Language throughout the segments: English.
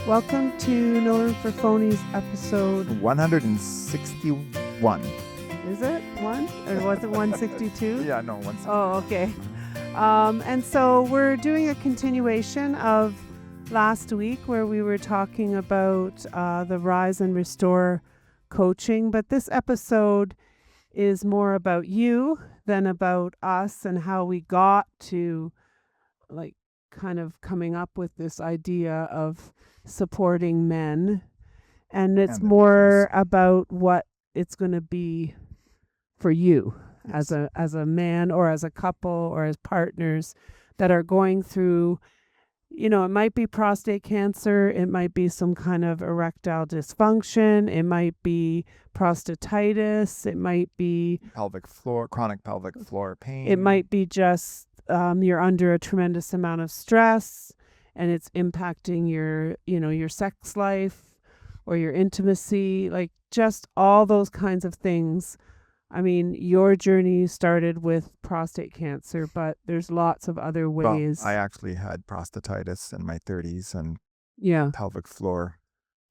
Welcome to No Room for Phonies episode. 161. Is it one? Or was it 162? Yeah, no, 161. Oh, okay. And so we're doing a continuation of last week where we were talking about the Rise and Restore coaching. But this episode is more about you than about us and how we got to kind of coming up with this idea of supporting men. And it's more about what it's going to be for you as a man or as a couple or as partners that are going through, it might be prostate cancer, it might be some kind of erectile dysfunction, it might be prostatitis, it might be chronic pelvic floor pain. It might be just you're under a tremendous amount of stress and it's impacting your sex life or your intimacy, like just all those kinds of things. I mean, your journey started with prostate cancer, but there's lots of other ways. Well, I actually had prostatitis in my 30s and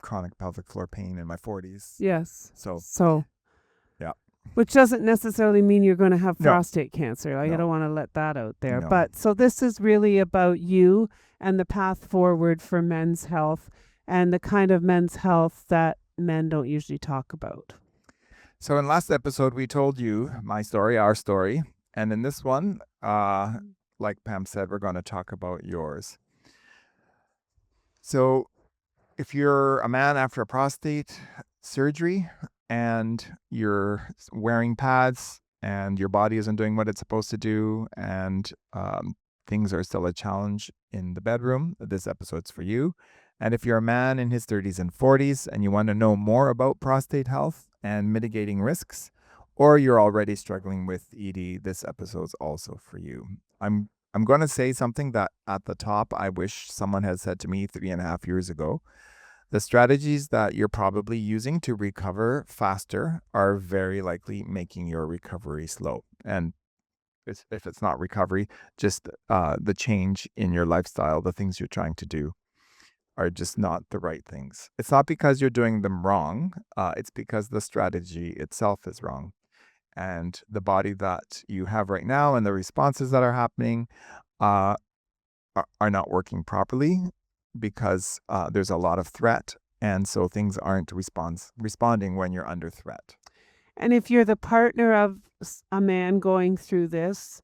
chronic pelvic floor pain in my 40s. Yes. So yeah. Which doesn't necessarily mean you're going to have prostate cancer. I don't want to let that out there. No. But so this is really about you and the path forward for men's health and the kind of men's health that men don't usually talk about. So in last episode, we told you my story, our story. And in this one, like Pam said, we're going to talk about yours. So if you're a man after a prostate surgery and you're wearing pads and your body isn't doing what it's supposed to do and things are still a challenge in the bedroom, this episode's for you. And if you're a man in his 30s and 40s and you want to know more about prostate health and mitigating risks, or you're already struggling with ED, this episode's also for you. I'm going to say something that at the top I wish someone had said to me 3.5 years ago. The strategies that you're probably using to recover faster are very likely making your recovery slow. And if it's not recovery, just the change in your lifestyle, the things you're trying to do are just not the right things. It's not because you're doing them wrong. It's because the strategy itself is wrong. And the body that you have right now and the responses that are happening are not working properly because there's a lot of threat. And so things aren't responding when you're under threat. And if you're the partner of a man going through this,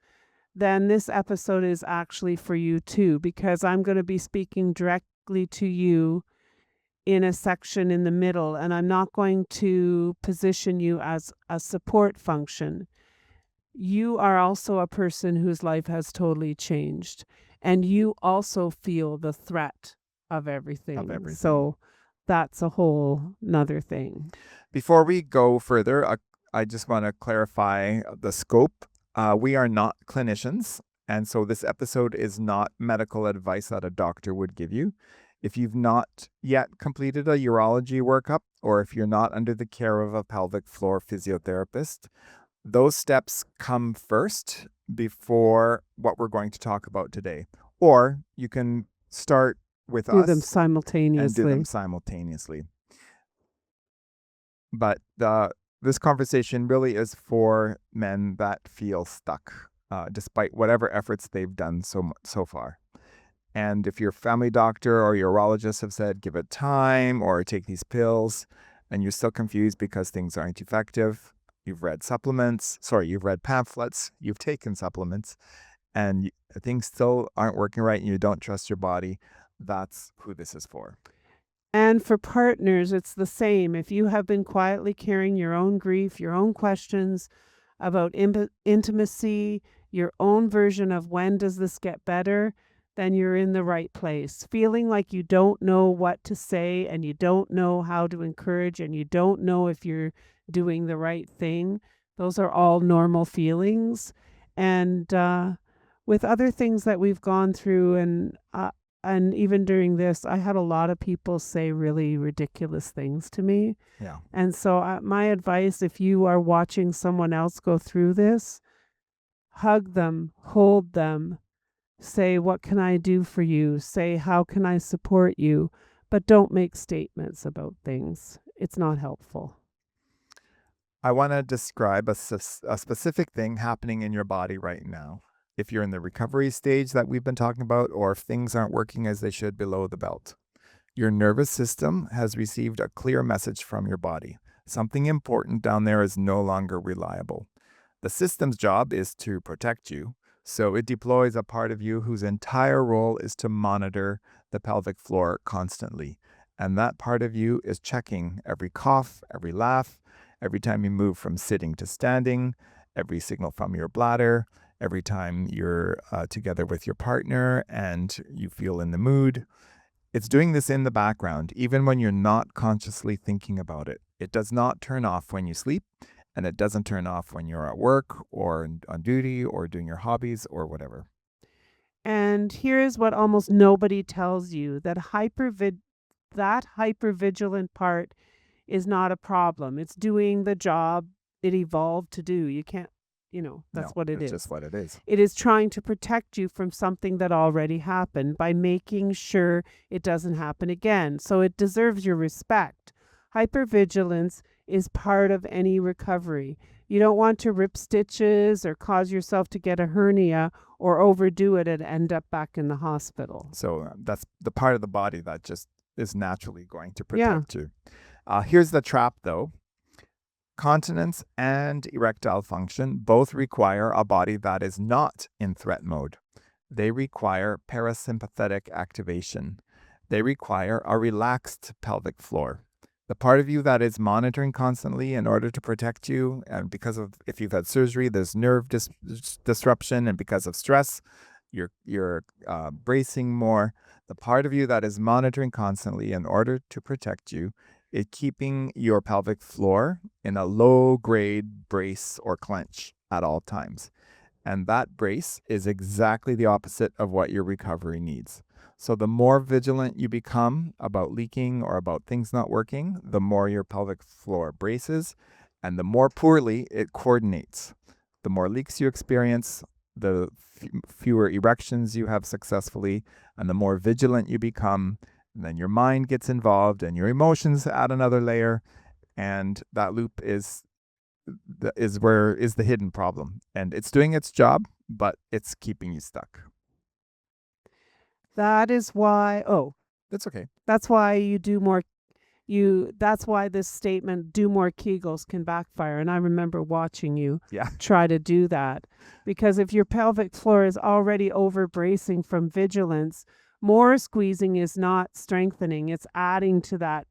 then this episode is actually for you too, because I'm going to be speaking directly to you in a section in the middle, and I'm not going to position you as a support function. You are also a person whose life has totally changed, and you also feel the threat of everything. So that's a whole nother thing. Before we go further, I just want to clarify the scope. We are not clinicians, and so this episode is not medical advice that a doctor would give you. If you've not yet completed a urology workup, or if you're not under the care of a pelvic floor physiotherapist, those steps come first before what we're going to talk about today. Or you can start with do them simultaneously. But this conversation really is for men that feel stuck, despite whatever efforts they've done so far. And if your family doctor or urologist have said, give it time or take these pills, and you're still confused because things aren't effective, you've read pamphlets, you've taken supplements, and things still aren't working right and you don't trust your body, that's who this is for. And for partners, it's the same. If you have been quietly carrying your own grief, your own questions about intimacy, your own version of when does this get better, then you're in the right place. Feeling like you don't know what to say and you don't know how to encourage and you don't know if you're doing the right thing. Those are all normal feelings. And with other things that we've gone through and even during this, I had a lot of people say really ridiculous things to me. Yeah. And so my advice, if you are watching someone else go through this, hug them, hold them, say, what can I do for you? Say, how can I support you? but don't make statements about things. It's not helpful. I want to describe a specific thing happening in your body right now. If you're in the recovery stage that we've been talking about, or if things aren't working as they should below the belt. Your nervous system has received a clear message from your body. Something important down there is no longer reliable. The system's job is to protect you, so it deploys a part of you whose entire role is to monitor the pelvic floor constantly. And that part of you is checking every cough, every laugh, every time you move from sitting to standing, every signal from your bladder, every time you're together with your partner and you feel in the mood. It's doing this in the background, even when you're not consciously thinking about it. It does not turn off when you sleep, and it doesn't turn off when you're at work or on duty or doing your hobbies or whatever. And here is what almost nobody tells you, that hypervigilant part is not a problem. It's doing the job it evolved to do. You can't, that's what it is. It's just what it is. It is trying to protect you from something that already happened by making sure it doesn't happen again. So it deserves your respect. Hypervigilance is part of any recovery. You don't want to rip stitches or cause yourself to get a hernia or overdo it and end up back in the hospital. So that's the part of the body that just is naturally going to protect you. Here's the trap, though. Continence and erectile function both require a body that is not in threat mode. They require parasympathetic activation. They require a relaxed pelvic floor. The part of you that is monitoring constantly in order to protect you, and because of, if you've had surgery, there's nerve disruption, and because of stress, you're bracing more. The part of you that is monitoring constantly in order to protect you is keeping your pelvic floor in a low-grade brace or clench at all times. And that brace is exactly the opposite of what your recovery needs. So the more vigilant you become about leaking or about things not working, the more your pelvic floor braces, and the more poorly it coordinates. The more leaks you experience, the fewer erections you have successfully, and the more vigilant you become. And then your mind gets involved and your emotions add another layer. And that loop is the hidden problem. And it's doing its job, but it's keeping you stuck. That is why, That's okay. that's why that's why this statement, do more Kegels, can backfire. And I remember watching you try to do that, because if your pelvic floor is already over bracing from vigilance, more squeezing is not strengthening. It's adding to that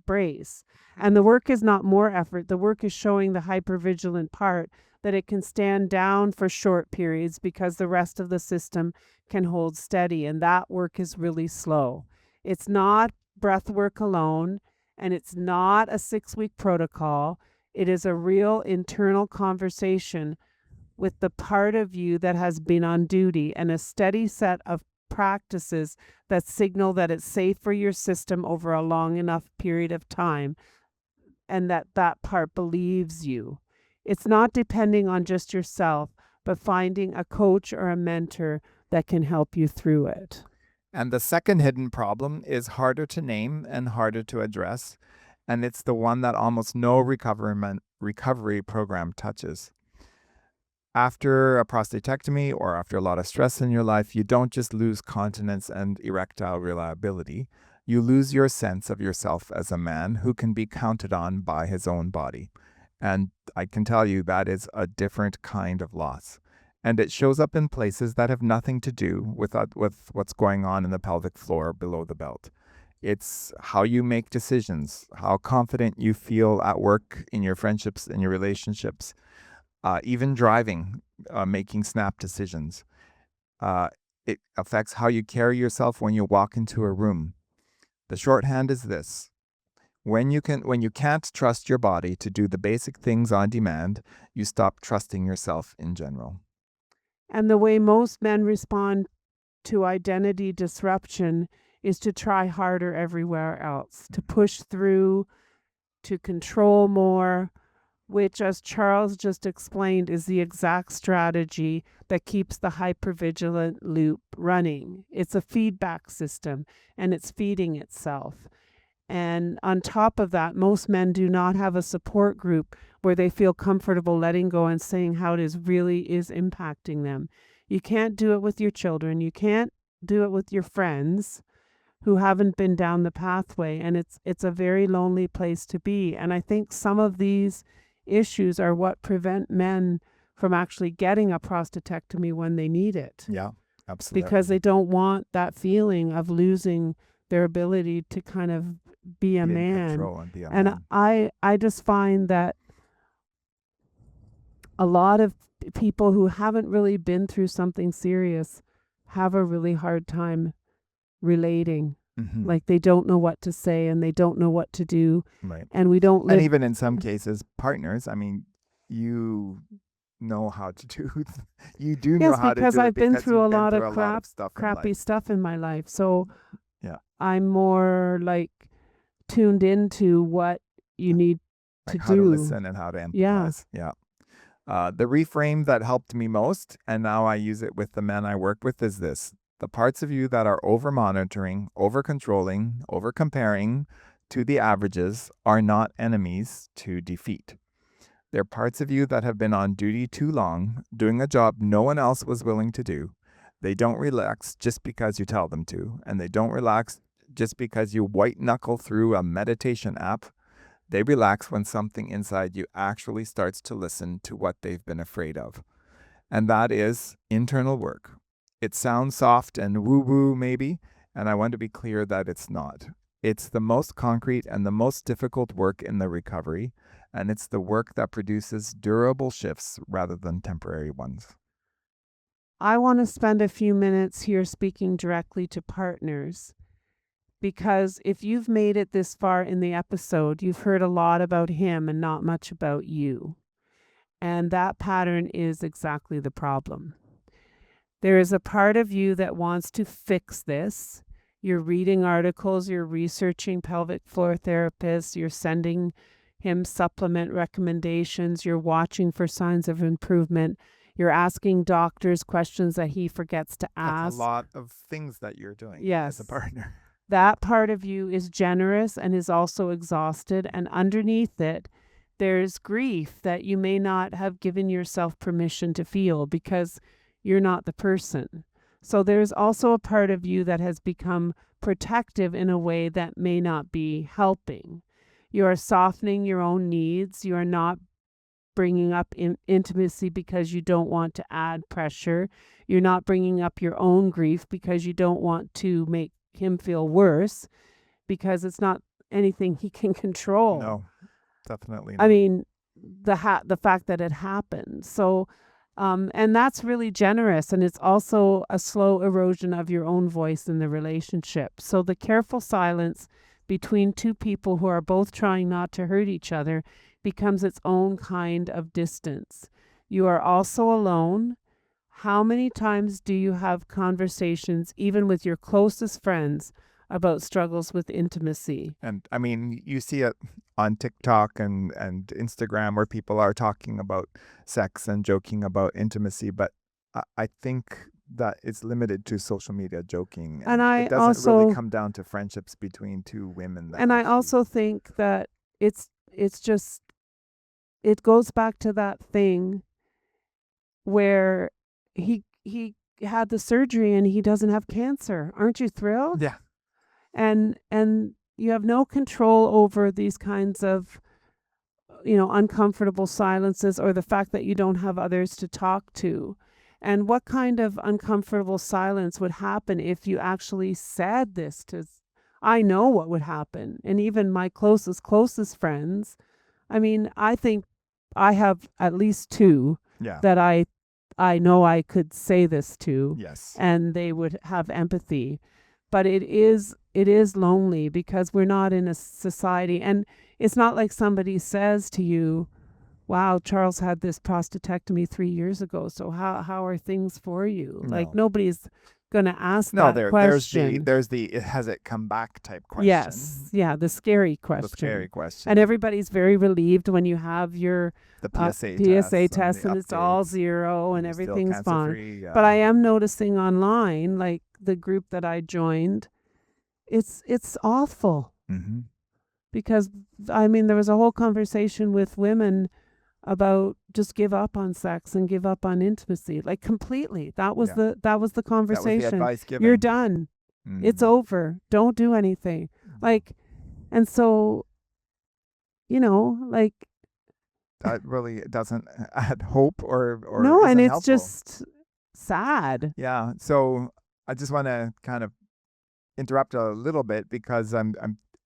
brace. And the work is not more effort. The work is showing the hypervigilant part that it can stand down for short periods because the rest of the system can hold steady. And that work is really slow. It's not breath work alone, and it's not a 6-week protocol. It is a real internal conversation with the part of you that has been on duty, and a steady set of practices that signal that it's safe for your system over a long enough period of time, and that part believes you. It's not depending on just yourself, but finding a coach or a mentor that can help you through it. And the second hidden problem is harder to name and harder to address, and it's the one that almost no recovery program touches. After a prostatectomy or after a lot of stress in your life, you don't just lose continence and erectile reliability. You lose your sense of yourself as a man who can be counted on by his own body. And I can tell you that is a different kind of loss. And it shows up in places that have nothing to do with what's going on in the pelvic floor below the belt. It's how you make decisions, how confident you feel at work, in your friendships, in your relationships. Even driving, making snap decisions. It affects how you carry yourself when you walk into a room. The shorthand is this: when you can't trust your body to do the basic things on demand, you stop trusting yourself in general. And the way most men respond to identity disruption is to try harder everywhere else, to push through, to control more, which, as Charles just explained, is the exact strategy that keeps the hypervigilant loop running. It's a feedback system, and it's feeding itself. And on top of that, most men do not have a support group where they feel comfortable letting go and saying how it really is impacting them. You can't do it with your children. You can't do it with your friends who haven't been down the pathway. And it's a very lonely place to be. And I think some of these issues are what prevent men from actually getting a prostatectomy when they need it. Yeah, absolutely. Because they don't want that feeling of losing their ability to kind of be a man. Control and be a And man. I just find that a lot of people who haven't really been through something serious have a really hard time relating. Mhm. Like they don't know what to say and they don't know what to do. Right. And we don't live. And even in some cases, partners, I mean, you know how to do, you do know Yes, how to do because it I've been because through a you've been lot through of a lot of stuff in crappy life. stuff in my life. So Yeah. I'm more like tuned into what you need Like to how do. to listen and how to empathize. Yeah. The reframe that helped me most, and now I use it with the men I work with, is this. The parts of you that are over-monitoring, over-controlling, over-comparing to the averages are not enemies to defeat. They're parts of you that have been on duty too long, doing a job no one else was willing to do. They don't relax just because you tell them to, and they don't relax just because you white-knuckle through a meditation app. They relax when something inside you actually starts to listen to what they've been afraid of. And that is internal work. It sounds soft and woo-woo maybe, and I want to be clear that it's not. It's the most concrete and the most difficult work in the recovery, and it's the work that produces durable shifts rather than temporary ones. I want to spend a few minutes here speaking directly to partners, because if you've made it this far in the episode, you've heard a lot about him and not much about you. And that pattern is exactly the problem. There is a part of you that wants to fix this. You're reading articles, you're researching pelvic floor therapists, you're sending him supplement recommendations, you're watching for signs of improvement, you're asking doctors questions that he forgets to That's ask. a lot of things that you're doing Yes. as a partner. That part of you is generous and is also exhausted. And underneath it, there's grief that you may not have given yourself permission to feel because you're not the person. So there's also a part of you that has become protective in a way that may not be helping. You are softening your own needs. You are not bringing up intimacy because you don't want to add pressure. You're not bringing up your own grief because you don't want to make him feel worse, because it's not anything he can control. No, definitely not. I mean, the fact that it happened. So, and that's really generous, and it's also a slow erosion of your own voice in the relationship. So the careful silence between two people who are both trying not to hurt each other becomes its own kind of distance. You are also alone. How many times do you have conversations, even with your closest friends, about struggles with intimacy? And I mean, you see it on TikTok and Instagram where people are talking about sex and joking about intimacy, but I think that it's limited to social media joking. And I it doesn't also really come down to friendships between two women. And I also think that it's just, it goes back to that thing where he had the surgery and he doesn't have cancer. Aren't you thrilled? Yeah. And you have no control over these kinds of, uncomfortable silences, or the fact that you don't have others to talk to. And what kind of uncomfortable silence would happen if you actually said this to? I know what would happen. And even my closest friends, I mean, I think I have at least two that I know I could say this to. Yes. And they would have empathy. But it is lonely because we're not in a society, and it's not like somebody says to you, wow, Charles had this prostatectomy 3 years ago, so how are things for you? No. Like, nobody's going to ask No, that question. there's the has it come back type question. Yes. Yeah, the scary question. The scary question. And everybody's very relieved when you have your the PSA test and it's all updates, 0 and you're still everything's fine. cancer-free, But I am noticing online, like the group that I joined, it's awful. Mm-hmm. Because I mean, there was a whole conversation with women about just give up on sex and give up on intimacy, like completely. That was the conversation. That was the advice given. You're done. Mm-hmm. It's over. Don't do anything. Like, and so, like, that really doesn't add hope or no, and it's helpful. just sad. Yeah. So I just want to kind of interrupt a little bit because I'm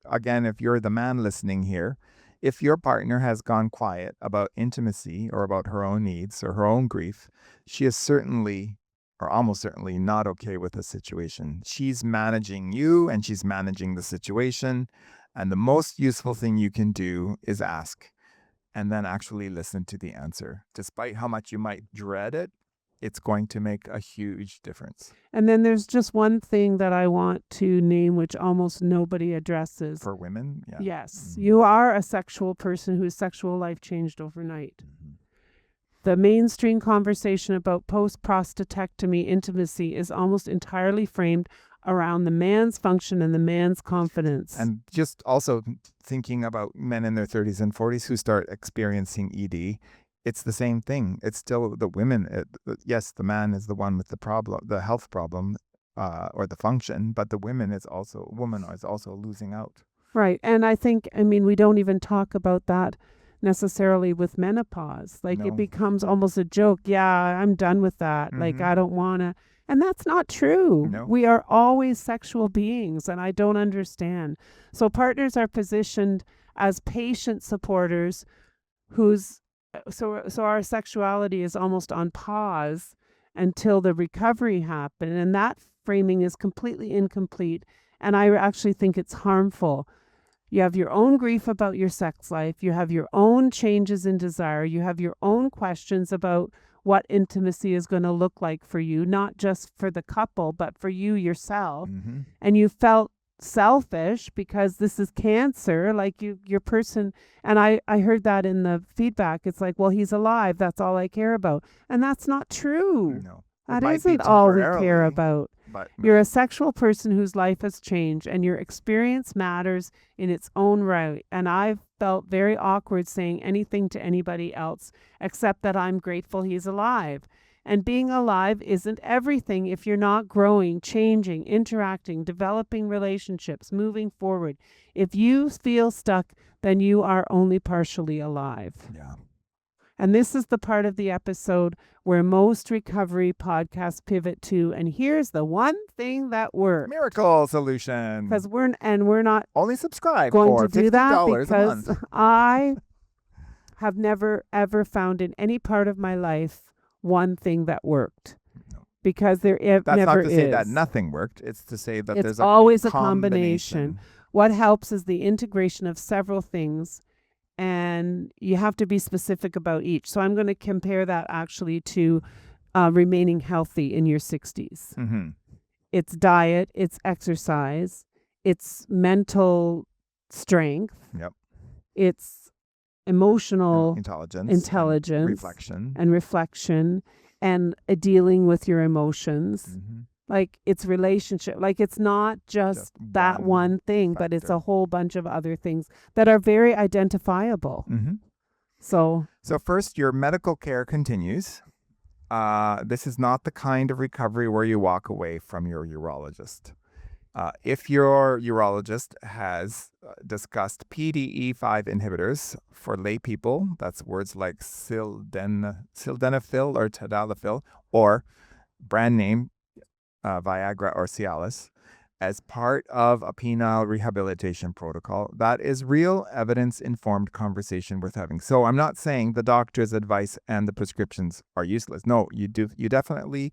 again, if you're the man listening here, if your partner has gone quiet about intimacy or about her own needs or her own grief, she is certainly or almost certainly not okay with the situation. She's managing you and she's managing the situation. And the most useful thing you can do is ask and then actually listen to the answer. Despite how much you might dread it, it's going to make a huge difference. And then there's just one thing that I want to name, which almost nobody addresses. For women, yeah. Yes, you are a sexual person whose sexual life changed overnight. Mm-hmm. The mainstream conversation about post-prostatectomy intimacy is almost entirely framed around the man's function and the man's confidence. And just also thinking about men in their 30s and 40s who start experiencing ED, it's the same thing. It's still the women. Yes, the man is the one with the problem, the health problem, or the function, but the woman is also losing out. Right. And I mean, we don't even talk about that necessarily with menopause. Like, it becomes almost a joke. Yeah, I'm done with that. Mm-hmm. Like, I don't want to. And that's not true. No. We are always sexual beings, and I don't understand. So partners are positioned as patient supporters so our sexuality is almost on pause until the recovery happens, and that framing is completely incomplete, and I actually think it's harmful. You have your own grief about your sex life, you have your own changes in desire, you have your own questions about what intimacy is going to look like for you, not just for the couple, but for you yourself. Mm-hmm. And you felt selfish because this is cancer, like your person. And I heard that in the feedback. It's like, well, he's alive. That's all I care about. And that's not true. No. That isn't all we care about. But you're a sexual person whose life has changed, and your experience matters in its own right. And I've felt very awkward saying anything to anybody else except that I'm grateful he's alive. And being alive isn't everything if you're not growing, changing, interacting, developing relationships, moving forward. If you feel stuck, then you are only partially alive. Yeah. And this is the part of the episode where most recovery podcasts pivot to, and here's the one thing that works. Miracle solution. Because we're not only subscribe going for to do that $50 because a month. I have never, ever found in any part of my life one thing that worked. No. Because there That's never not to is. say that nothing worked. It's to say that there's always a combination. What helps is the integration of several things, and you have to be specific about each. So I'm going to compare that actually to remaining healthy in your 60s. Mm-hmm. It's diet, it's exercise, it's mental strength. Yep. It's emotional intelligence, and reflection, and dealing with your emotions. Mm-hmm. Like, it's relationship. Like, it's not just that one thing, but it's a whole bunch of other things that are very identifiable. Mm-hmm. So first, your medical care continues. This is not the kind of recovery where you walk away from your urologist. If your urologist has discussed PDE5 inhibitors for lay people, that's words like sildenafil or tadalafil, or brand name Viagra or Cialis, as part of a penile rehabilitation protocol, that is real evidence-informed conversation worth having. So I'm not saying the doctor's advice and the prescriptions are useless. No, you definitely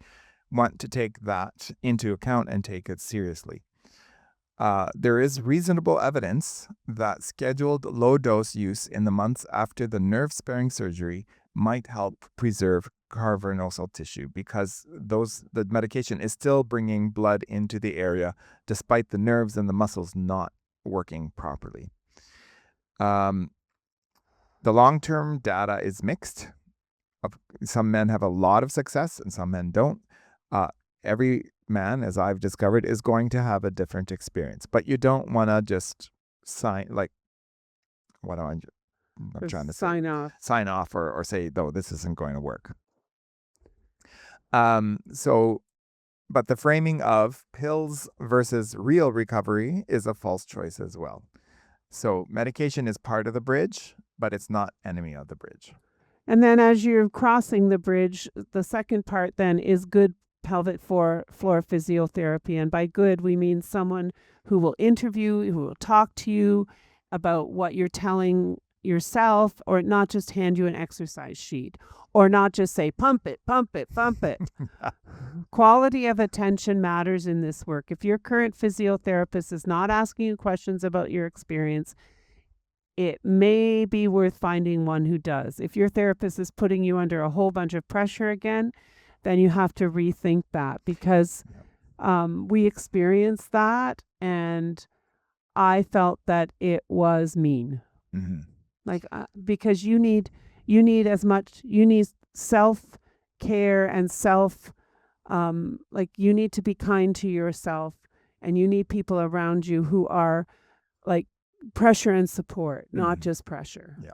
want to take that into account and take it seriously. There is reasonable evidence that scheduled low-dose use in the months after the nerve-sparing surgery might help preserve cavernosal tissue because the medication is still bringing blood into the area despite the nerves and the muscles not working properly. The long-term data is mixed. Some men have a lot of success and some men don't. Every man, as I've discovered, is going to have a different experience. But you don't want to just sign, like, what am I'm trying to say? Sign off or say, no, this isn't going to work. But the framing of pills versus real recovery is a false choice as well. So medication is part of the bridge, but it's not enemy of the bridge. And then as you're crossing the bridge, the second part then is good pelvic floor physiotherapy. And by good, we mean someone who will interview, who will talk to you about what you're telling yourself, or not just hand you an exercise sheet, or not just say, pump it, pump it, pump it. Quality of attention matters in this work. If your current physiotherapist is not asking you questions about your experience, it may be worth finding one who does. If your therapist is putting you under a whole bunch of pressure again, then you have to rethink that, because we experienced that and I felt that it was mean. Mm-hmm. Because you need self-care and you need to be kind to yourself, and you need people around you who are like pressure and support, not just pressure. Yeah.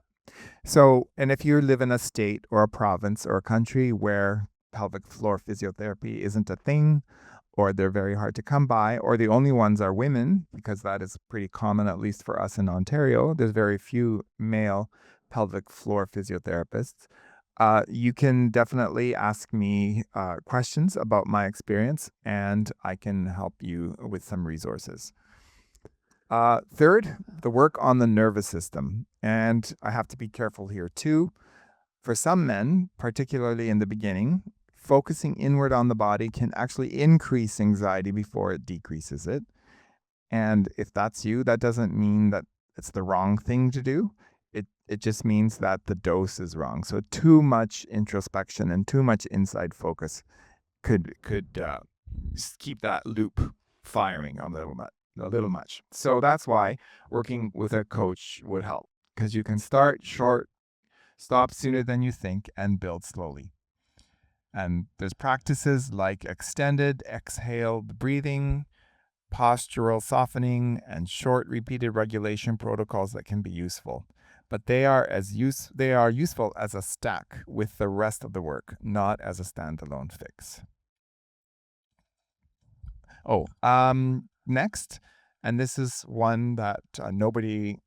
So, and if you live in a state or a province or a country where pelvic floor physiotherapy isn't a thing, or they're very hard to come by, or the only ones are women, because that is pretty common, at least for us in Ontario. There's very few male pelvic floor physiotherapists. You can definitely ask me questions about my experience, and I can help you with some resources. Third, the work on the nervous system. And I have to be careful here too. For some men, particularly in the beginning, focusing inward on the body can actually increase anxiety before it decreases it. And if that's you, that doesn't mean that it's the wrong thing to do. It just means that the dose is wrong. So too much introspection and too much inside focus could keep that loop firing a little much. So that's why working with a coach would help, because you can start short, stop sooner than you think, and build slowly. And there's practices like extended, exhaled breathing, postural softening, and short repeated regulation protocols that can be useful. But they are useful as a stack with the rest of the work, not as a standalone fix. Next, and this is one that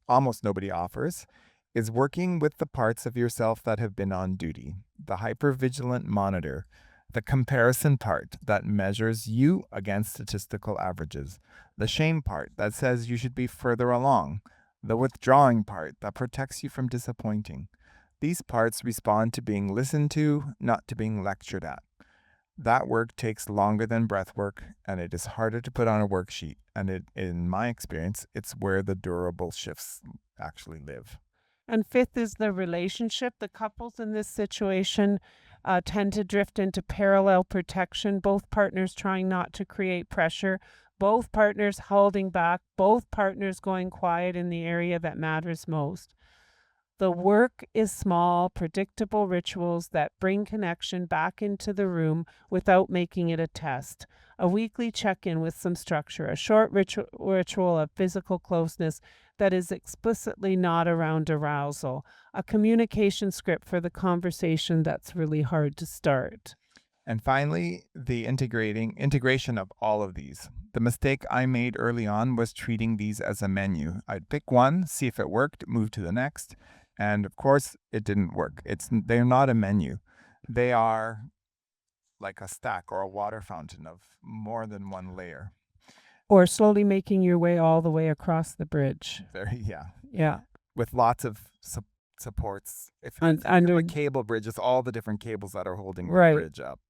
almost nobody offers, is working with the parts of yourself that have been on duty. The hypervigilant monitor, the comparison part that measures you against statistical averages, the shame part that says you should be further along, the withdrawing part that protects you from disappointing. These parts respond to being listened to, not to being lectured at. That work takes longer than breath work, and it is harder to put on a worksheet. And in my experience, it's where the durable shifts actually live. And fifth is the relationship. The couples in this situation tend to drift into parallel protection, both partners trying not to create pressure, both partners holding back, both partners going quiet in the area that matters most. The work is small, predictable rituals that bring connection back into the room without making it a test. A weekly check-in with some structure, a short ritual of physical closeness that is explicitly not around arousal, a communication script for the conversation that's really hard to start. And finally, the integration of all of these. The mistake I made early on was treating these as a menu. I'd pick one, see if it worked, move to the next. And of course, it didn't work. They're not a menu. They are like a stack or a water fountain of more than one layer. Or slowly making your way all the way across the bridge. Yeah. With lots of supports. If a cable bridge, it's all the different cables that are holding the bridge up.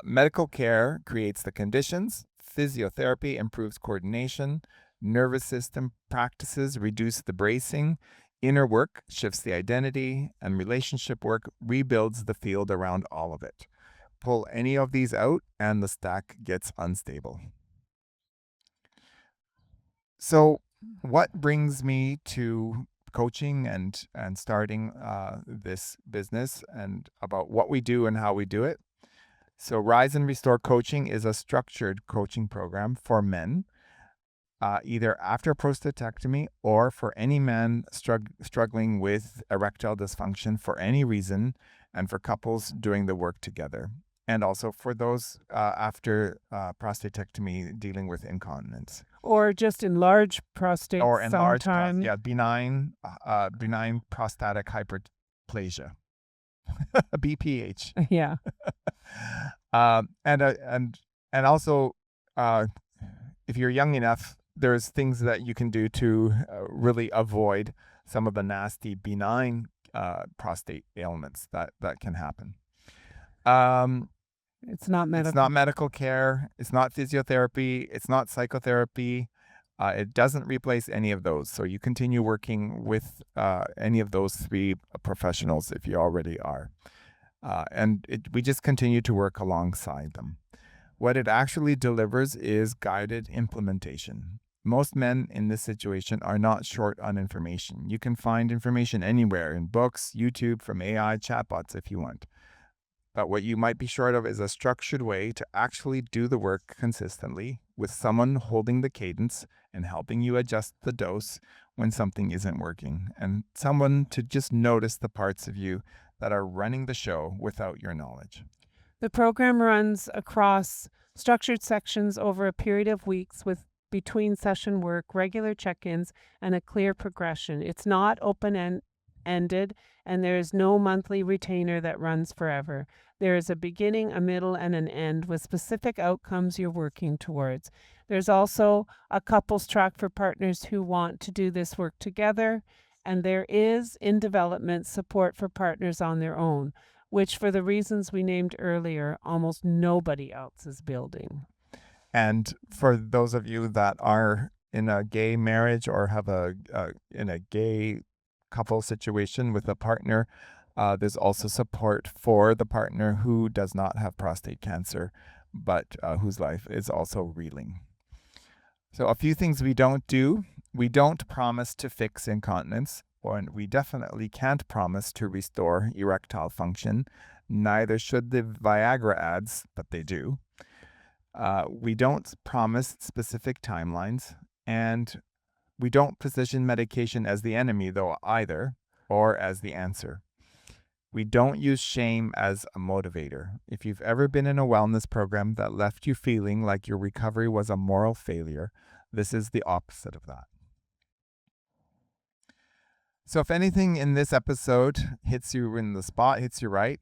Medical care creates the conditions. Physiotherapy improves coordination. Nervous system practices reduce the bracing. Inner work shifts the identity, and relationship work rebuilds the field around all of it. Pull any of these out, and the stack gets unstable. So, what brings me to coaching and starting this business, and about what we do and how we do it? So, Rise and Restore Coaching is a structured coaching program for men, either after prostatectomy or for any man struggling with erectile dysfunction for any reason, and for couples doing the work together. And also for those after prostatectomy dealing with incontinence. Or just enlarged prostate Or enlarged, sometime. benign prostatic hyperplasia, BPH. Yeah. And also, if you're young enough, there's things that you can do to really avoid some of the nasty benign prostate ailments that can happen. It's not medical. It's not medical care. It's not physiotherapy. It's not psychotherapy. It doesn't replace any of those. So you continue working with any of those three professionals if you already are. We just continue to work alongside them. What it actually delivers is guided implementation. Most men in this situation are not short on information. You can find information anywhere, in books, YouTube, from AI, chatbots if you want. But what you might be short of is a structured way to actually do the work consistently, with someone holding the cadence and helping you adjust the dose when something isn't working, and someone to just notice the parts of you that are running the show without your knowledge. The program runs across structured sections over a period of weeks, with between session work, regular check-ins, and a clear progression. It's not open-ended, and there is no monthly retainer that runs forever. There is a beginning, a middle, and an end with specific outcomes you're working towards. There's also a couples track for partners who want to do this work together, and there is, in development, support for partners on their own, which, for the reasons we named earlier, almost nobody else is building. And for those of you that are in a gay marriage or have in a gay couple situation with a partner, there's also support for the partner who does not have prostate cancer, but whose life is also reeling. So a few things we don't do. We don't promise to fix incontinence, and we definitely can't promise to restore erectile function. Neither should the Viagra ads, but they do. We don't promise specific timelines, and we don't position medication as the enemy, though, either, or as the answer. We don't use shame as a motivator. If you've ever been in a wellness program that left you feeling like your recovery was a moral failure, this is the opposite of that. So if anything in this episode hits you in the spot, hits you right,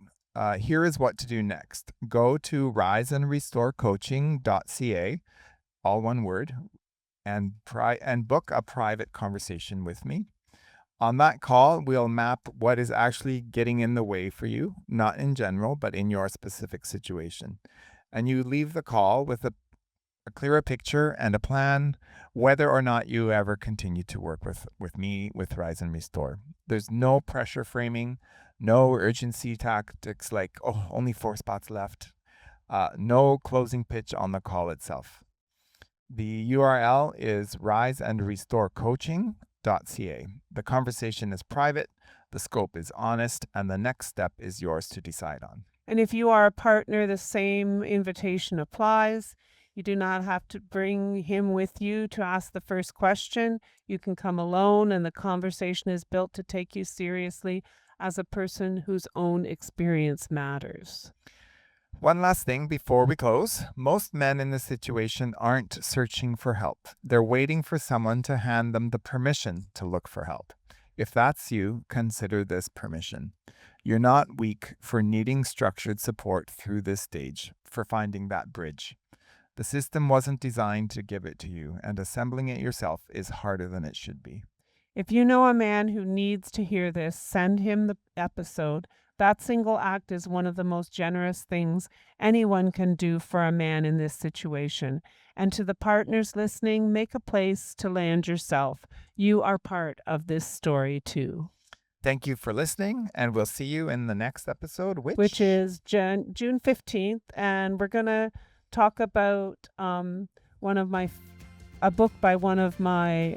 here is what to do next. Go to riseandrestorecoaching.ca, all one word, and book a private conversation with me. On that call, we'll map what is actually getting in the way for you, not in general, but in your specific situation. And you leave the call with a clearer picture and a plan, whether or not you ever continue to work with me, with Rise and Restore. There's no pressure framing, no urgency tactics like, oh, only 4 spots left. No closing pitch on the call itself. The URL is riseandrestorecoaching.ca. The conversation is private, the scope is honest, and the next step is yours to decide on. And if you are a partner, the same invitation applies. You do not have to bring him with you to ask the first question. You can come alone, and the conversation is built to take you seriously as a person whose own experience matters. One last thing before we close. Most men in this situation aren't searching for help. They're waiting for someone to hand them the permission to look for help. If that's you, consider this permission. You're not weak for needing structured support through this stage, for finding that bridge. The system wasn't designed to give it to you, and assembling it yourself is harder than it should be. If you know a man who needs to hear this, send him the episode. That single act is one of the most generous things anyone can do for a man in this situation. And to the partners listening, make a place to land yourself. You are part of this story too. Thank you for listening, and we'll see you in the next episode, which is June 15th. And we're going to talk about a book by one of my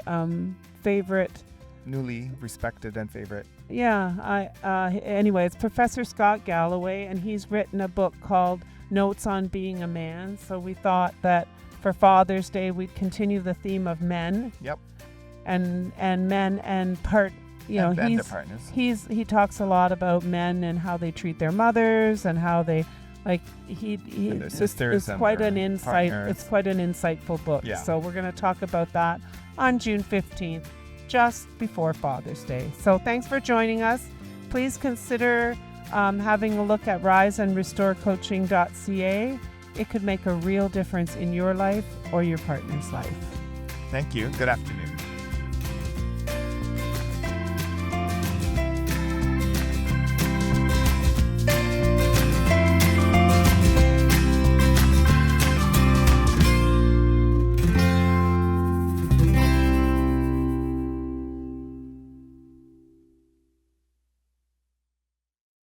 favorite, newly respected and favorite. Anyway, it's Professor Scott Galloway, and he's written a book called Notes on Being a Man. So we thought that for Father's Day, we'd continue the theme of men. Yep. And men and part. He talks a lot about men and how they treat their mothers and how they and their sisters. It's quite an insight. Partners. It's quite an insightful book. Yeah. So we're going to talk about that on June 15th, just before Father's Day. So thanks for joining us. Please consider having a look at riseandrestorecoaching.ca. It could make a real difference in your life or your partner's life. Thank you. Good afternoon.